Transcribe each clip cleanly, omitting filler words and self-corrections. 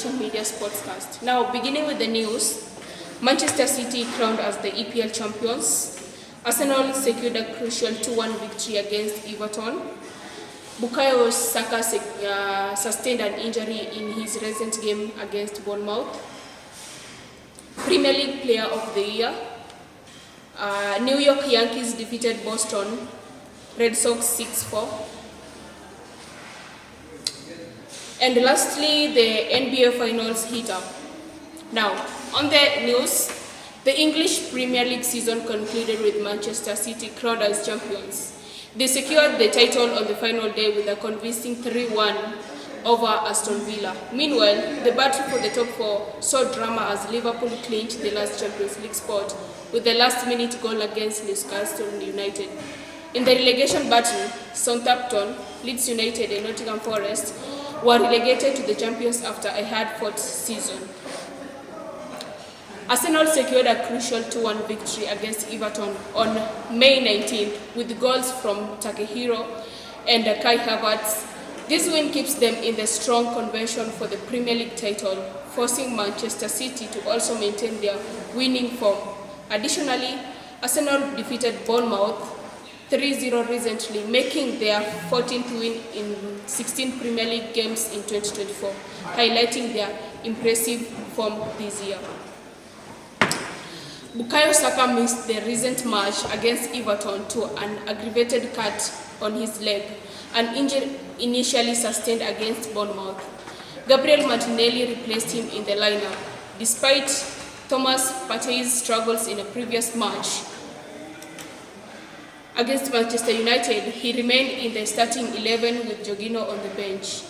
social media sportscast. Now, beginning with the news, Manchester City crowned as the EPL champions. Arsenal secured a crucial 2-1 victory against Everton. Bukayo Saka sustained an injury in his recent game against Bournemouth. Premier League Player of the Year. New York Yankees defeated Boston Red Sox 6-4. And lastly, the NBA Finals heat up. Now, on the news, the English Premier League season concluded with Manchester City crowned as champions. They secured the title on the final day with a convincing 3-1 over Aston Villa. Meanwhile, the battle for the top four saw drama as Liverpool clinched the last Champions League spot with the last-minute goal against Newcastle United. In the relegation battle, Southampton, Leeds United and Nottingham Forest were relegated to the champions after a hard-fought season. Arsenal secured a crucial 2-1 victory against Everton on May 19th with goals from Takehiro and Kai Havertz. This win keeps them in the strong contention for the Premier League title, forcing Manchester City to also maintain their winning form. Additionally, Arsenal defeated Bournemouth 3-0 recently, making their 14th win in 16 Premier League games in 2024, highlighting their impressive form this year. Bukayo Saka missed the recent match against Everton to an aggravated cut on his leg, an injury initially sustained against Bournemouth. Gabriel Martinelli replaced him in the lineup. Despite Thomas Partey's struggles in a previous match against Manchester United, he remained in the starting 11 with Jorginho on the bench.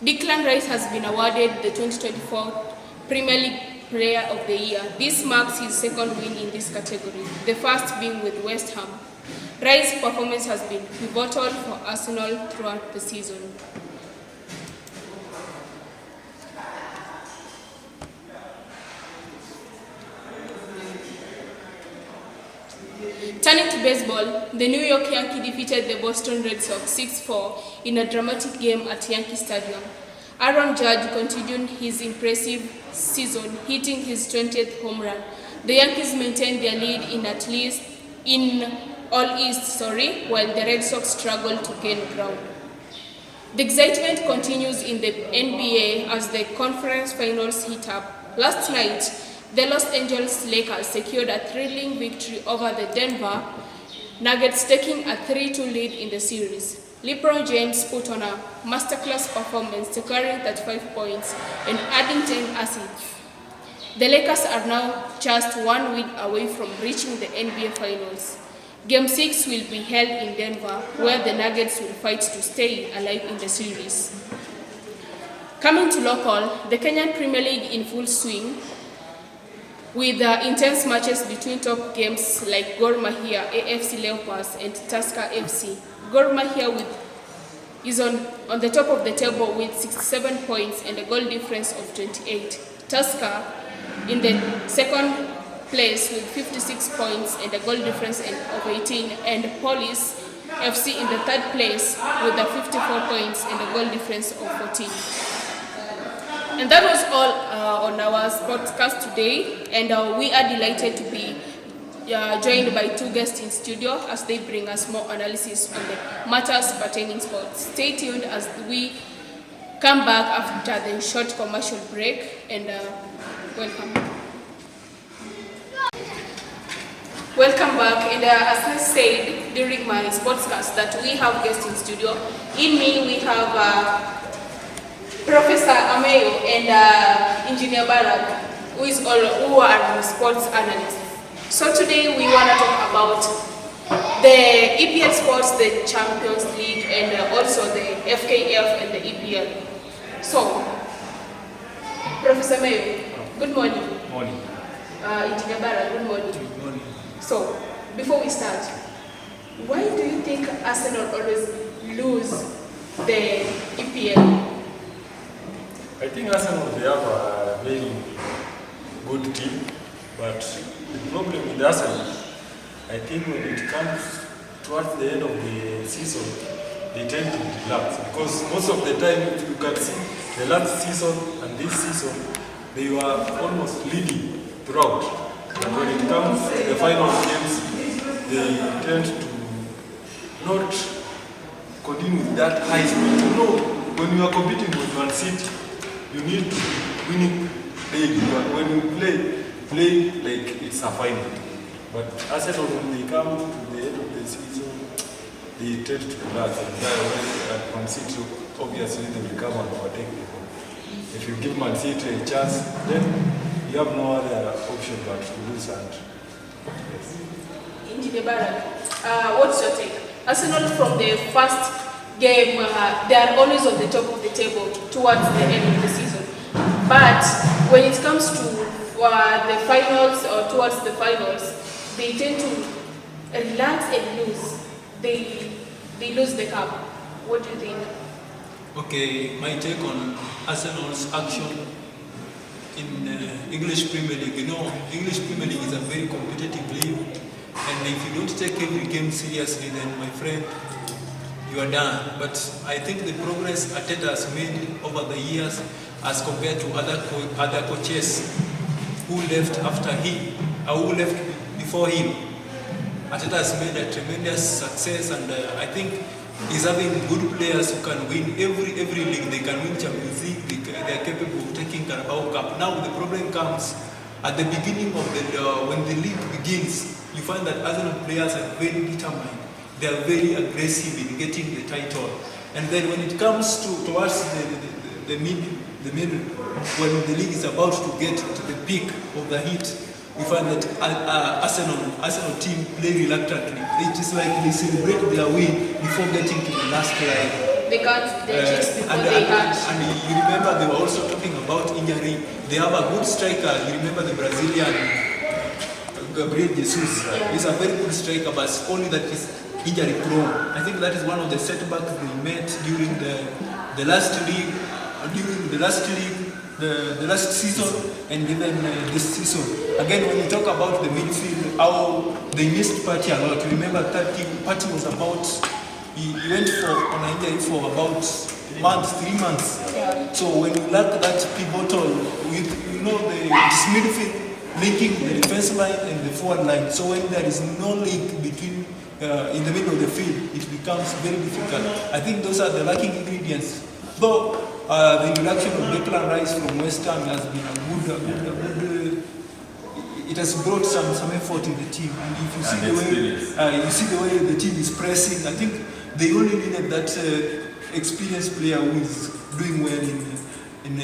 Declan Rice has been awarded the 2024 Premier League Player of the Year. This marks his second win in this category, the first being with West Ham. Rice's performance has been pivotal for Arsenal throughout the season. Turning to baseball, the New York Yankees defeated the Boston Red Sox 6-4 in a dramatic game at Yankee Stadium. Aaron Judge continued his impressive season, hitting his 20th home run. The Yankees maintained their lead in All East, while the Red Sox struggled to gain ground. The excitement continues in the NBA as the conference finals heat up. Last night, the Los Angeles Lakers secured a thrilling victory over the Denver Nuggets, taking a 3-2 lead in the series. LeBron James put on a masterclass performance, securing 35 points and adding 10 assists. The Lakers are now just one win away from reaching the NBA Finals. Game 6 will be held in Denver, where the Nuggets will fight to stay alive in the series. Coming to local, the Kenyan Premier League in full swing, with intense matches between top games like Gor Mahia, AFC Leopards and Tusker FC. Gor Mahia is on the top of the table with 67 points and a goal difference of 28. Tusker in the second place with 56 points and a goal difference of 18, and Police FC in the third place with 54 points and a goal difference of 14. And that was all on our sportscast today, and we are delighted to be joined by two guests in studio as they bring us more analysis on the matters pertaining sports. Stay tuned as we come back after the short commercial break, and welcome. Welcome back, and as I said during my sportscast that we have guests in studio. In me we have Professor Ameyo and Engineer Barak, who are sports analysts. So today we want to talk about the EPL sports, the Champions League, and also the FKF and the EPL. So, Professor Ameyo, good morning. Morning. Engineer Barak, good morning. Good morning. So, before we start, why do you think Arsenal always lose the EPL? I think Arsenal, they have a very good team, but the problem with Arsenal, I think when it comes towards the end of the season, they tend to relax, because most of the time, if you can see the last season and this season, they were almost leading throughout. But when it comes to the final games, they tend to not continue with that high speed. You know, when you are competing with Man City, you need to winning daily. But when you play like it's a final. But Arsenal, when they come to the end of the season, they tend to relax. And at Man City, obviously they will come and overtake people. If you give Man City a chance, then you have no other option but to lose. And yes. Engineer Barak, what's your take? Arsenal from the first game, they are always on the top of the table towards the end of the season. But when it comes to the finals or towards the finals, they tend to relax and lose. They lose the cup. What do you think? Okay, my take on Arsenal's action in English Premier League. You know, English Premier League is a very competitive league, and if you don't take every game seriously, then my friend, you are done. But I think the progress Arteta has made over the years, as compared to other coaches who left after him, or who left before him, Arteta has made a tremendous success, and I think he's having good players who can win every league. They can win Champions League. They are capable of taking Carabao Cup. Now the problem comes at the beginning of when the league begins. You find that Arsenal players are very determined. They are very aggressive in getting the title. And then when it comes towards the middle, when the league is about to get to the peak of the heat, we find that Arsenal team play reluctantly. It is like they celebrate their win before getting to the last line. They got their chicks before they hatch. And you remember they were also talking about injury. They have a good striker. You remember the Brazilian Gabriel Jesus. Yeah. He's a very good striker, but only that he's injury prone. I think that is one of the setbacks they met during the last league, the last season, and even this season. Again, when you talk about the midfield, how they missed Partey a lot. Remember that Partey was about, he went on an injury for about 3 months. Yeah. So when you lack that pivotal, you know, this midfield linking the defense line and the forward line. So when there is no link between in the middle of the field, it becomes very difficult. I think those are the lacking ingredients. Though the introduction of Declan Rice from West Ham has been a good it has brought some effort in the team. And if you see the way the team is pressing, I think they only needed that experienced player who is doing well in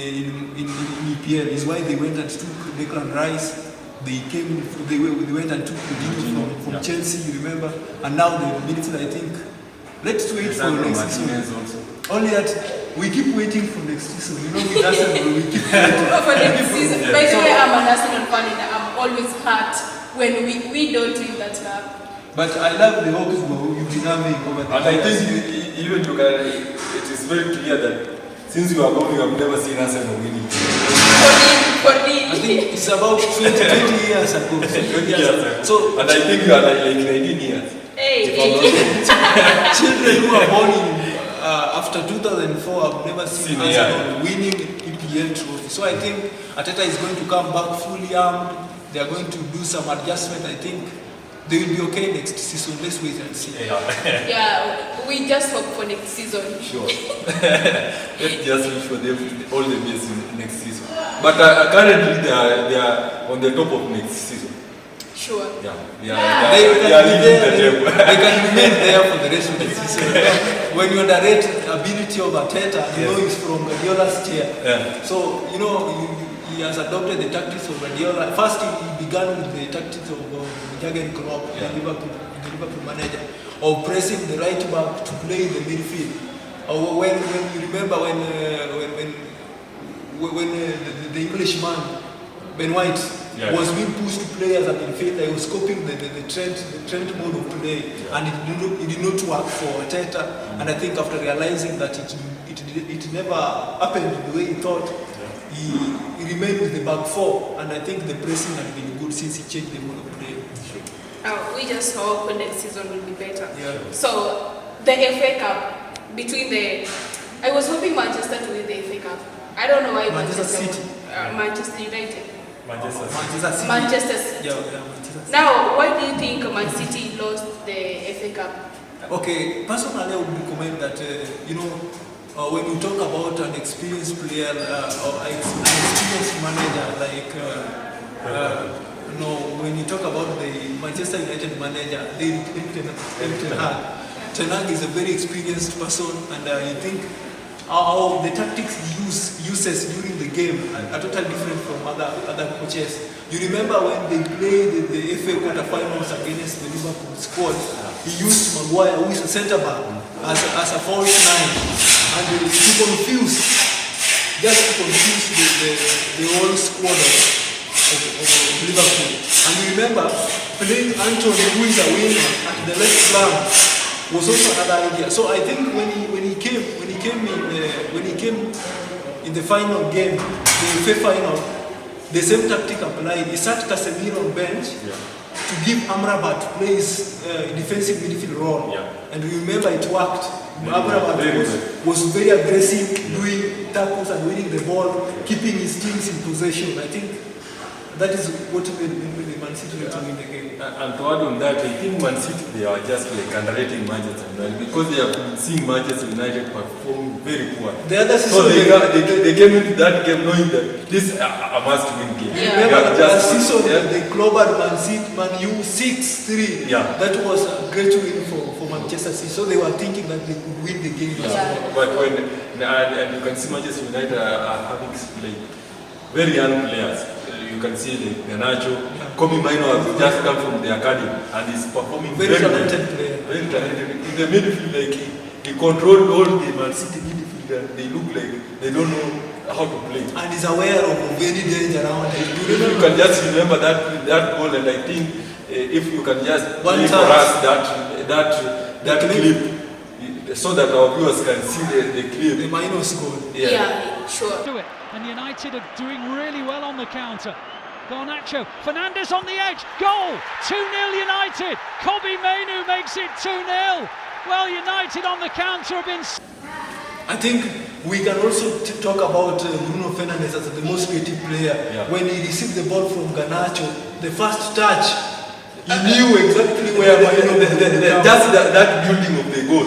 EPL. Is why they went and took Declan Rice. They went and took Coutinho from Chelsea, you remember, and now the midfield. I think let's wait for next season. Only that we keep waiting for next season. You know, with Arsenal, we keep waiting. For next season. By the way, I'm an Arsenal fan and I'm always hurt when we don't win that cup. But I love the hopes you've been having over the And I think even you can, it is very clear that since you are going, you have never seen Arsenal winning. I think it's about 20 years ago. 20 years ago. So, and I think you are like 19 years. Hey. Children who are born in, after 2004 have never seen Arsenal winning EPL trophy. So I think Arteta is going to come back fully armed. They are going to do some adjustment. I think they will be okay next season. Let's wait and see. Yeah, we just hope for next season. Sure. Let's just wish for them all the best in next season. But currently they are on the top of next season. Sure. Yeah. They can remain there for the rest of the season. When you underrate the ability of Arteta, you know he's from Guardiola's chair. Yeah. So, you know, he has adopted the tactics of Guardiola. First, he began with the tactics of Jurgen Klopp, the Liverpool manager, of pressing the right back to play in the midfield. When you remember when the Englishman, Ben White, was being pushed to play as a midfielder, he was copying the Trent mode of play, and it did not work for Arteta. And I think after realizing that it never happened the way he thought, he remained with the back four, and I think the pressing has been good since he changed the mode of play. We just hope next season will be better. Yeah. So the FA Cup, between the. I was hoping Manchester to win the FA Cup. I don't know why Manchester City. Manchester United. Manchester City. Manchester City. Manchester City. Yeah, Manchester City. Now, why do you think Man City lost the FA Cup? Okay, personally, I would recommend that, when you talk about an experienced player or an experienced manager, like, when you talk about the Manchester United manager, Ten Hag is a very experienced person, and I think how the tactics he uses during the game are totally different from other coaches. You remember when they played the FA quarterfinals against the Liverpool squad, he used Maguire, who is a centre back, as a false nine, and to confuse the whole squad of Liverpool. And you remember playing Anthony, who is a winger, at the left flank was also another idea. So I think when he came in the final game, the FA final, the same tactic applied. He sat Casemiro on bench to give Amrabat to play his defensive midfield role. Yeah. And remember, it worked. Amrabat was very aggressive, doing tackles and winning the ball, keeping his teams in possession. I think that is what made Man City to win the game. And to add on that, I think Man City, they are just like underrating Manchester United because they have been seeing Manchester United perform very poor. So they came into that game knowing that this is a must-win game. Yeah. Remember last season, they clobbered Man U 6-3. Yeah. That was a great win for Manchester City. So they were thinking that they could win the game. Yeah. But and you can see Manchester United are having like very young players. You can see the Nacho, Kobe Mino has just come from the academy and is performing very talented player. Very talented. In the midfield, like he controlled all the Man City midfield and they look like they don't know how to play. And he's aware of any danger around him. You can just remember that goal, and I think if you can just play for us that clip so that our viewers can see the clip. The minus goal. Yeah, sure. And United are doing really well on the counter. Garnacho, Fernandes on the edge, goal! 2-0 United. Kobe Mainoo makes it 2-0. Well, United on the counter have been... I think we can also talk about Bruno Fernandes as the most creative player. Yeah. When he received the ball from Garnacho, the first touch, he knew exactly where just that building of the goal.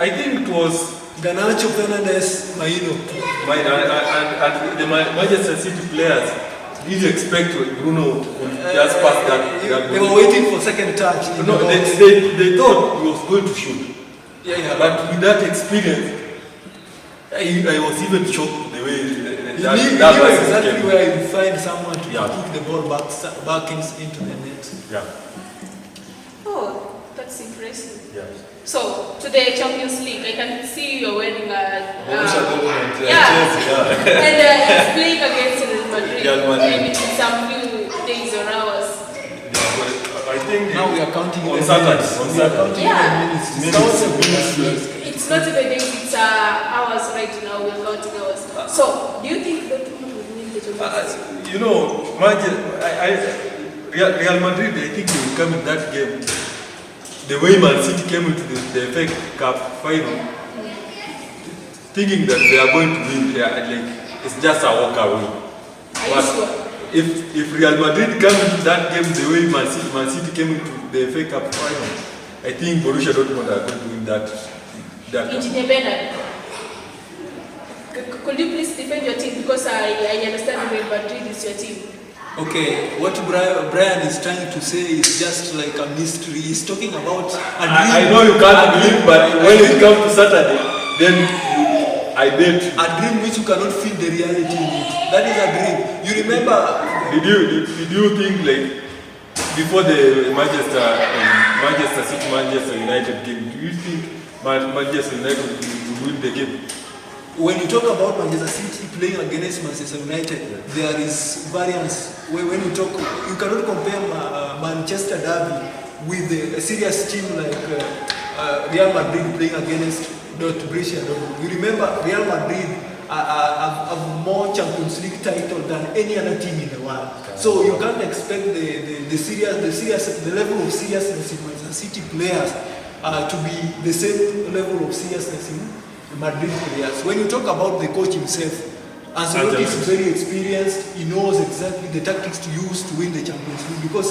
I think it was Garnacho, Fernandes, Mainoo. And the Manchester City players didn't expect Bruno to just pass that. They were waiting for second touch. No, they thought he was going to shoot. Yeah. But with that experience, I was even shocked the way he knew exactly where he would find someone to kick the ball back into the net. Yeah. Oh, that's impressive. Yeah. So, to the Champions League, I can see you're wearing a... and it's playing against Real Madrid. Maybe in some few days or hours. I think now we are counting on Saturday. It's not even days, it's hours right now. We're counting hours. So, do you think Dortmund will win the Champions League? Real Madrid, I think they will come in that game. The way Man City came into the FA Cup final, thinking that they are going to win, it's just a walk away. But if Real Madrid come into that game the way Man City came into the FA Cup final, I think Borussia Dortmund are going to win that. Engineer Bernard, could you please defend your team, because I understand Real Madrid is your team. Okay, what Brian is trying to say is just like a mystery. He's talking about a dream. I know you can't believe, but when it comes to Saturday, then I bet you. A dream which you cannot feel the reality in it. That is a dream. You remember? Did you think like before the Manchester City Manchester United game? Do you think Manchester United will win the game? When you talk about Manchester City playing against Manchester United, there is variance. When you talk, you cannot compare Manchester Derby with a serious team like Real Madrid playing against Borussia Dortmund. You remember, Real Madrid have more Champions League titles than any other team in the world. So you can't expect the level of seriousness in Manchester City players to be the same level of seriousness in Madrid players. When you talk about the coach himself, Ancelotti is very experienced. He knows exactly the tactics to use to win the Champions League because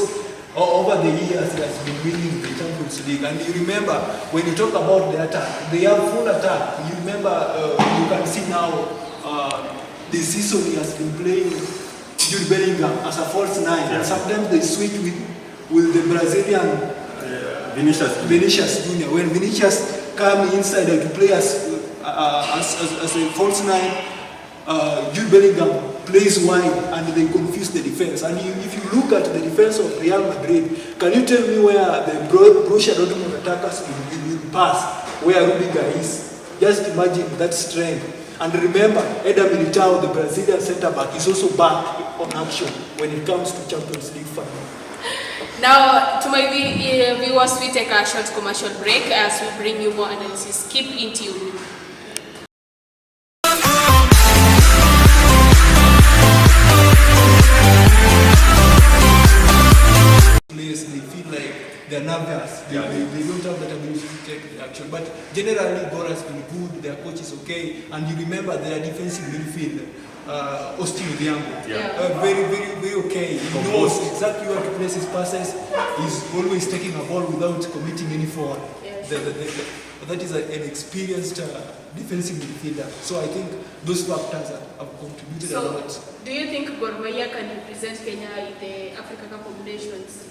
over the years he has been winning the Champions League. And you remember when you talk about the attack, they have full attack. You remember you can see now this season he has been playing Jude Bellingham as a false nine, and sometimes they switch with the Brazilian Vinicius Junior. When Vinicius come inside to play as a false nine, Jude Bellingham plays wide and they confuse the defense. And if you look at the defense of Real Madrid, can you tell me where the Borussia Dortmund attackers will pass, where Rudiger is? Just imagine that strength. And remember, Eder Militao, the Brazilian centre-back, is also back on action when it comes to Champions League final. Now, to my viewers, we take a short commercial break as we bring you more analysis. Keep in tune. Players, they feel like they're nervous, they don't have that ability to take the action. But generally, God has been good, their coach is okay, and you remember their defensive midfield, Austin Odhiambo, very, very, very okay. He knows exactly where to place his passes. He's always taking a ball without committing any foul. Yes. That is an experienced defensive midfielder. So I think those factors have contributed a lot. Do you think Gor Mahia can represent Kenya in the Africa Cup of Nations?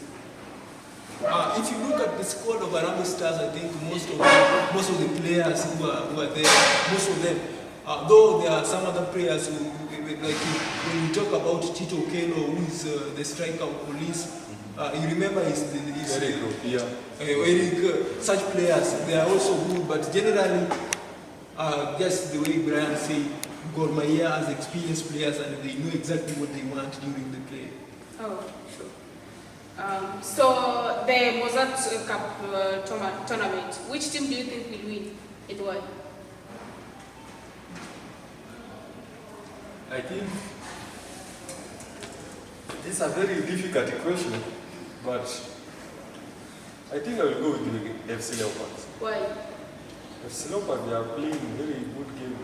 If you look at the squad of Harambee Stars, I think most of the players who are there, most of them, though there are some other players who, like when we talk about Tito Okello, who is the striker of Police, you remember Eric, such players, they are also good, but generally, just the way Brian said, Gor Mahia has experienced players and they know exactly what they want during the play. Oh, sure. So the Mozart Cup tournament, which team do you think will win and why? I think this is a very difficult question, but I think I will go with the FC Leopards. Why? FC Leopards, they are playing a very good game.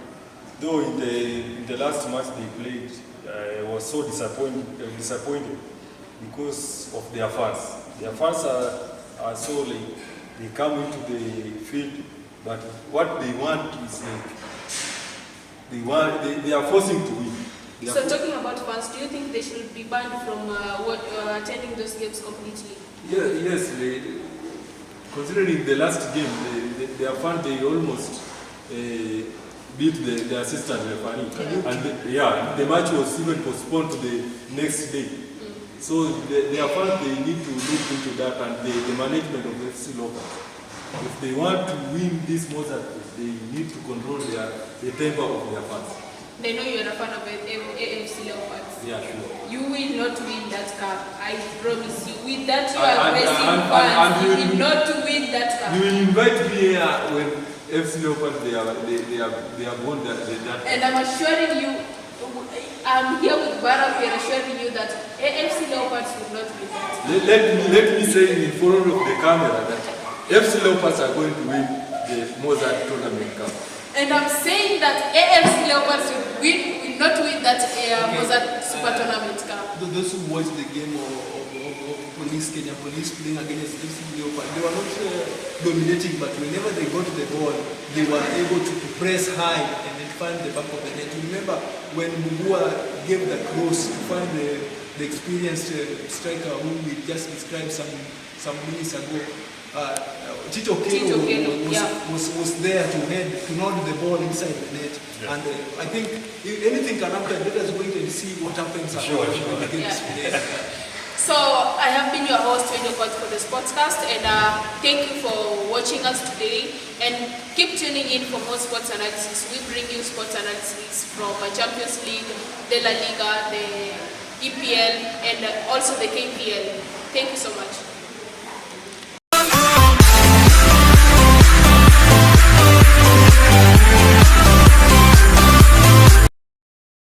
Though in the last match they played, I was so disappointed because of their fans. Their fans are so like, they come into the field, but what they want is like, they are forcing to win. So talking about fans, do you think they should be banned from attending those games completely? Yes. Considering the last game, their fans, they almost beat the assistant referee. And the match was even postponed to the next day. So their fans, they need to look into that, and the management of FC Leopards. If they want to win this Mozart, they need to control the temper of their fans. They know you're a fan of AFC Leopards. Yeah, sure. You will not win that cup. I promise you. With that you are pressing fans. You will not win that cup. You will invite me here when FC Leopards they have won that. And I'm assuring you, I'm here with Barak, we are assuring you that AFC Leopards will not win that. Let me say in front of the camera that FC Leopards are going to win the Mozart Tournament Cup. And I'm saying that AFC Leopards will not win that Mozart Super Tournament Cup. Those who watched the game of Kenya Police playing against FC Leopards, they were not dominating, but whenever they got the ball, they were able to press high and then find the back of the net. You remember when Mugua gave the cross to find the experienced striker who we just described some minutes ago. Tito Okello was there to nod the ball inside the net. Yeah. And I think if anything can happen, let us wait and see what happens. So I have been your host, Wendy Court, for the Sportscast, and thank you for watching us today. And keep tuning in for more sports analysis. We bring you sports analysis from Champions League, the La Liga, the EPL, and also the KPL. Thank you so much.